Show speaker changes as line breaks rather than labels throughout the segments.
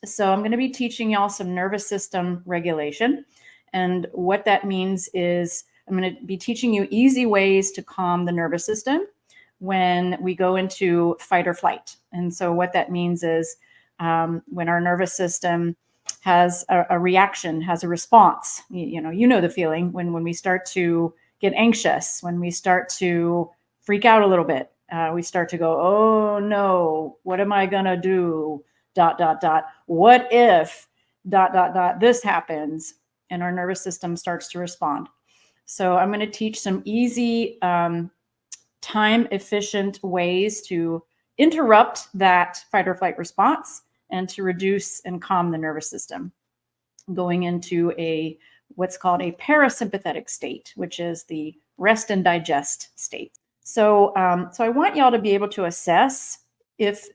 So I'm going to be teaching y'all some nervous system regulation. And what that means is I'm going to be teaching you easy ways to calm the nervous system when we go into fight or flight. And so what that means is when our nervous system has a reaction, has a response, you know the feeling when we start to get anxious, when we start to freak out a little bit, we start to go, oh no, what am I gonna do? ... What if ... this happens? And our nervous system starts to respond. So I'm going to teach some easy, time efficient ways to interrupt that fight or flight response and to reduce and calm the nervous system, going into what's called a parasympathetic state, which is the rest and digest state. So I want y'all to be able to assess if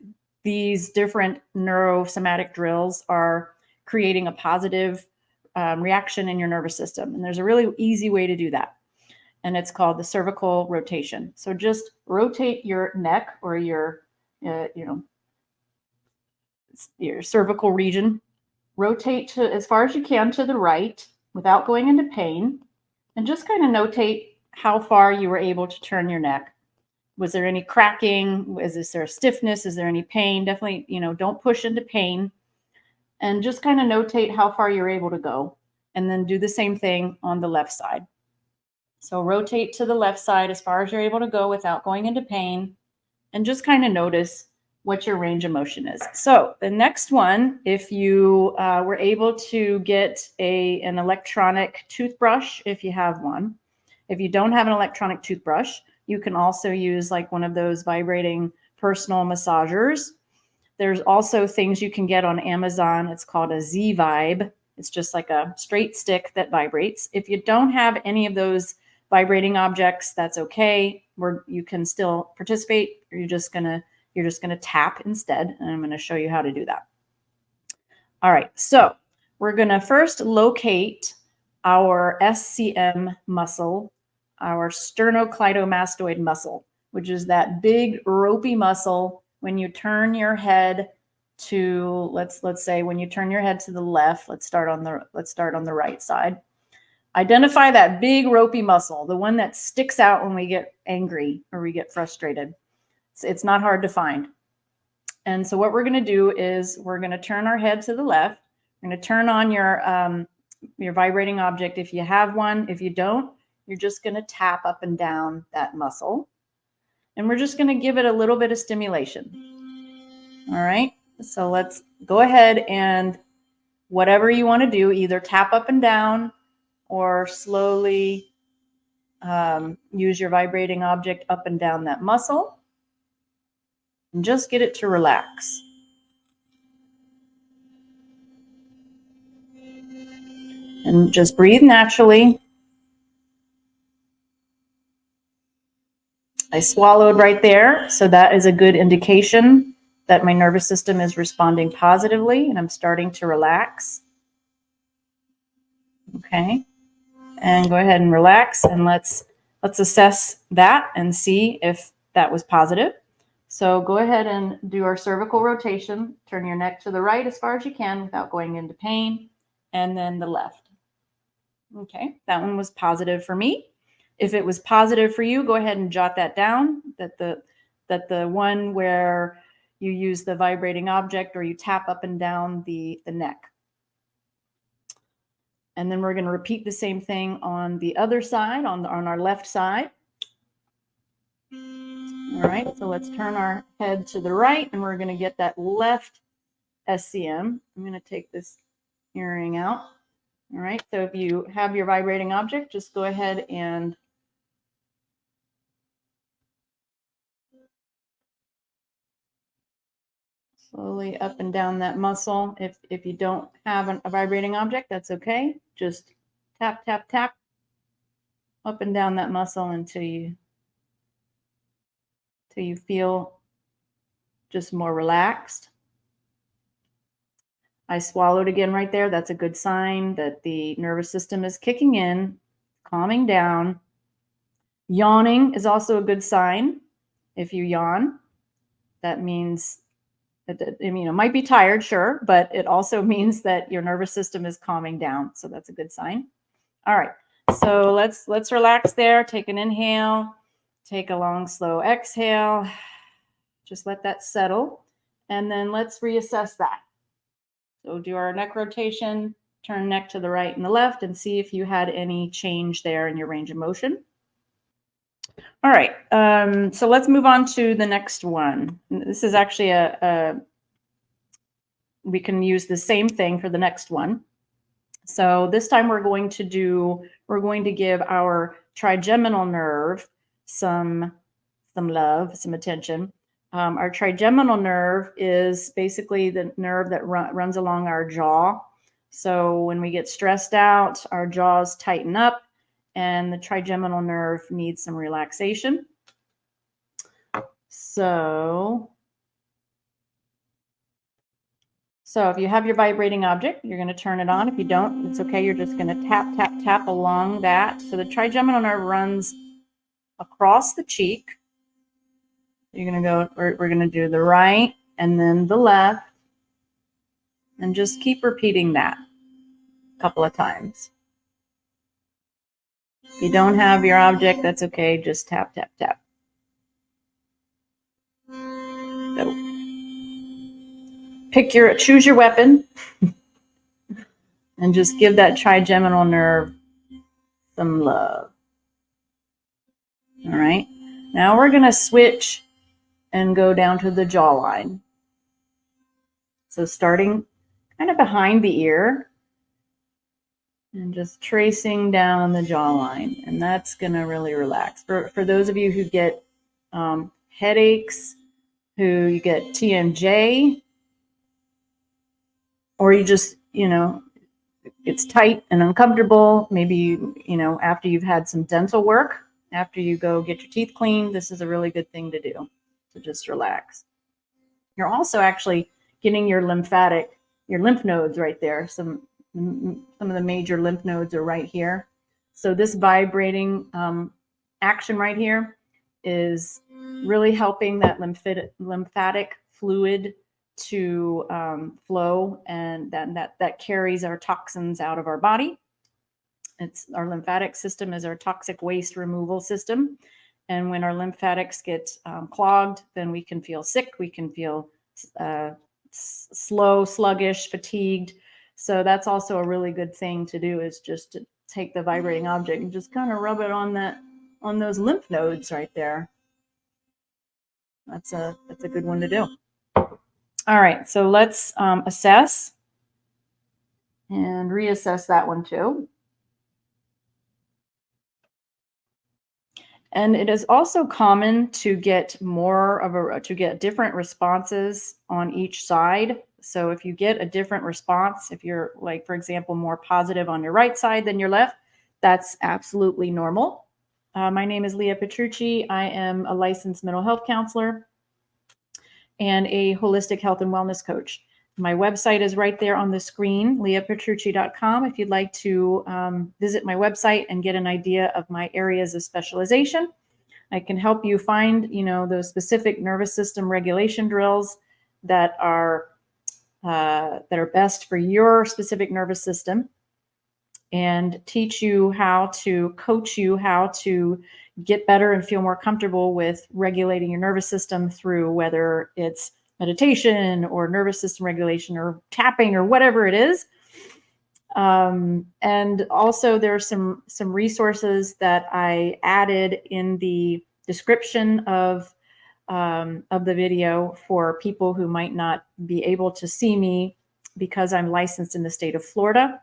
these different neurosomatic drills are creating a positive reaction in your nervous system. And there's a really easy way to do that. And it's called the cervical rotation. So just rotate your neck or your cervical region. Rotate to as far as you can to the right without going into pain. And just kind of notate how far you were able to turn your neck. Was there any cracking? Is there a stiffness? Is there any pain? Definitely, don't push into pain. And just kind of notate how far you're able to go. And then do the same thing on the left side. So rotate to the left side as far as you're able to go without going into pain. And just kind of notice what your range of motion is. So the next one, if you were able to get an electronic toothbrush, if you have one. If you don't have an electronic toothbrush, you can also use like one of those vibrating personal massagers. There's also things you can get on Amazon. It's called a Z-Vibe. It's just like a straight stick that vibrates. If you don't have any of those vibrating objects, that's okay. You can still participate. Or you're just gonna tap instead, and I'm going to show you how to do that. All right, so we're going to first locate our SCM muscle, our sternocleidomastoid muscle, which is that big ropey muscle when you turn your head to, let's say when you turn your head to the left, let's start on the right side. Identify that big ropey muscle, the one that sticks out when we get angry or we get frustrated. It's not hard to find. And so what we're going to do is we're going to turn our head to the left. We're going to turn on your vibrating object if you have one. If you don't, you're just going to tap up and down that muscle. And we're just going to give it a little bit of stimulation. All right. So let's go ahead and whatever you want to do, either tap up and down or slowly use your vibrating object up and down that muscle. And just get it to relax. And just breathe naturally. I swallowed right there, so that is a good indication that my nervous system is responding positively and I'm starting to relax. Okay. And go ahead and relax, and let's assess that and see if that was positive. So go ahead and do our cervical rotation. Turn your neck to the right as far as you can without going into pain, and then the left. Okay, that one was positive for me. If it was positive for you, go ahead and jot that down, that the one where you use the vibrating object or you tap up and down the neck. And then we're going to repeat the same thing on the other side, on our left side. All right, so let's turn our head to the right, and we're going to get that left SCM. I'm going to take this earring out. All right, so if you have your vibrating object, just go ahead and slowly up and down that muscle. If you don't have a vibrating object, that's okay. Just tap, tap, tap up and down that muscle until you feel just more relaxed. I swallowed again right there. That's a good sign that the nervous system is kicking in, calming down. Yawning is also a good sign. If you yawn, that means It might be tired, sure, but it also means that your nervous system is calming down. So that's a good sign. All right. So let's relax there. Take an inhale. Take a long, slow exhale. Just let that settle. And then let's reassess that. So do our neck rotation, turn neck to the right and the left, and see if you had any change there in your range of motion. All right, so let's move on to the next one. This is actually we can use the same thing for the next one. So this time we're going to give our trigeminal nerve some love, some attention. Our trigeminal nerve is basically the nerve that runs along our jaw. So when we get stressed out, our jaws tighten up and the trigeminal nerve needs some relaxation. So if you have your vibrating object, you're going to turn it on. If you don't, it's okay. You're just going to tap, tap, tap along that. So the trigeminal nerve runs across the cheek. You're going to go, we're going to do the right and then the left. And just keep repeating that a couple of times. If you don't have your object, that's okay. Just tap, tap, tap. So choose your weapon and just give that trigeminal nerve some love. All right. Now we're going to switch and go down to the jawline. So starting kind of behind the ear and just tracing down the jawline. And that's going to really relax. For those of you who get headaches, who you get TMJ, or you just, it's tight and uncomfortable, maybe, after you've had some dental work, after you go get your teeth cleaned, this is a really good thing to do. So just relax. You're also actually getting your lymph nodes right there. Some of the major lymph nodes are right here. So this vibrating action right here is really helping that lymphatic fluid to flow, and that carries our toxins out of our body. Our lymphatic system is our toxic waste removal system. And when our lymphatics get clogged, then we can feel sick. We can feel slow, sluggish, fatigued. So that's also a really good thing to do, is just to take the vibrating object and just kind of rub it on those lymph nodes right there. That's a good one to do. All right, so let's assess and reassess that one too. And it is also common to get different responses on each side. So if you get a different response, if you're, like, for example, more positive on your right side than your left, that's absolutely normal. My name is Leah Petrucci. I am a licensed mental health counselor and a holistic health and wellness coach. My website is right there on the screen, leahpetrucci.com. If you'd like to visit my website and get an idea of my areas of specialization, I can help you find, those specific nervous system regulation drills that are best for your specific nervous system, and teach you coach you how to get better and feel more comfortable with regulating your nervous system through, whether it's meditation or nervous system regulation or tapping or whatever it is. And also there are some resources that I added in the description of the video for people who might not be able to see me because I'm licensed in the state of Florida.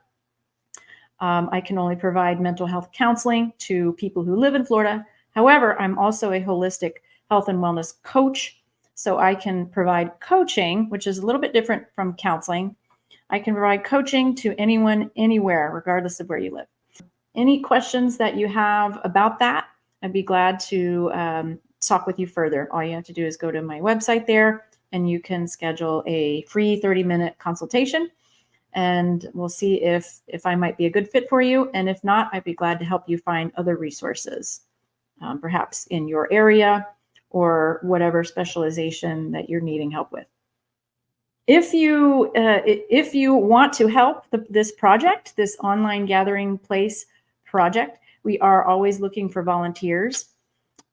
I can only provide mental health counseling to people who live in Florida. However, I'm also a holistic health and wellness coach. So I can provide coaching, which is a little bit different from counseling. I can provide coaching to anyone, anywhere, regardless of where you live. Any questions that you have about that, I'd be glad to talk with you further. All you have to do is go to my website there, and you can schedule a free 30-minute consultation. And we'll see if I might be a good fit for you. And if not, I'd be glad to help you find other resources, perhaps in your area or whatever specialization that you're needing help with. If you want to help this project, this online gathering place project, we are always looking for volunteers.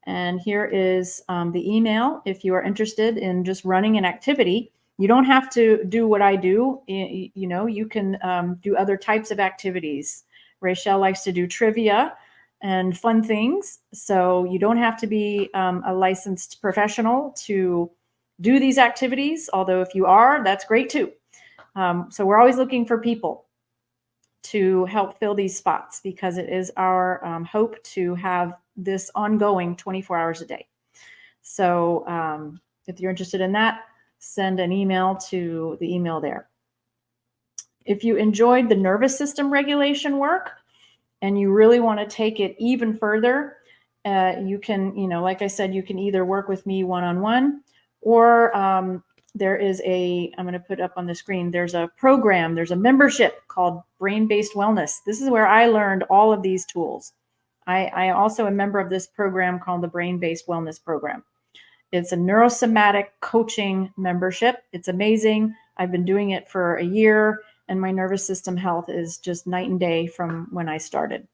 And here is the email. If you are interested in just running an activity, you don't have to do what I do. You know, you can do other types of activities. Rachel likes to do trivia and fun things. So you don't have to be a licensed professional to do these activities. Although if you are, that's great too. So we're always looking for people to help fill these spots because it is our hope to have this ongoing 24 hours a day. So if you're interested in that, send an email to the email there. If you enjoyed the nervous system regulation work and you really want to take it even further, you can, you know, like I said, you can either work with me one-on-one or there is I'm going to put up on the screen, there's a program, there's a membership called Brain-Based Wellness. This is where I learned all of these tools. I also am a member of this program called the Brain-Based Wellness Program. It's a neurosomatic coaching membership. It's amazing. I've been doing it for a year, and my nervous system health is just night and day from when I started.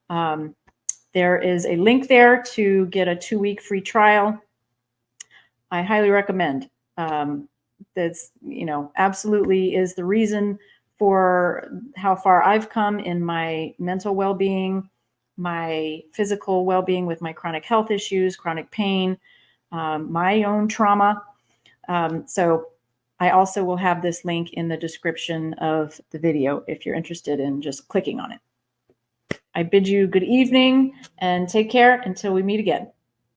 There is a link there to get a 2-week free trial. I highly recommend. That's, you know, absolutely is the reason for how far I've come in my mental well-being, my physical well-being with my chronic health issues, chronic pain, my own trauma. So I also will have this link in the description of the video if you're interested in just clicking on it. I bid you good evening and take care until we meet again.